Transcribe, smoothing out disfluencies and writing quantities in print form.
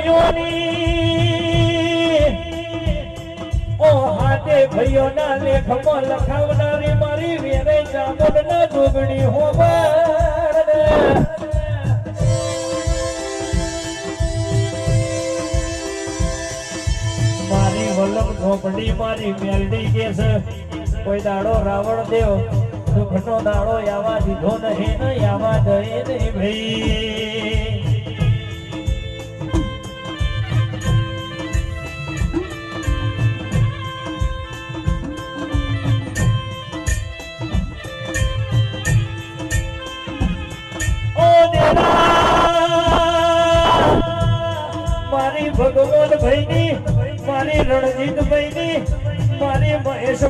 ભાઈઓની ઓ હાથે ભાઈઓના લેખમાં લખાવનારી મારી વેરે જામોદના જોગણી હોબર મારી વલમ ઝોપડી મારી મેલડી કે છે કોઈ દાડો રાવણ દેવ દુઃખનો દાડો આવા દીધો નહીં ને આવા દે નહીં ભાઈ મારી ભગવાન ભાઈની મારી રણજીત ભાઈની મારી મહેશ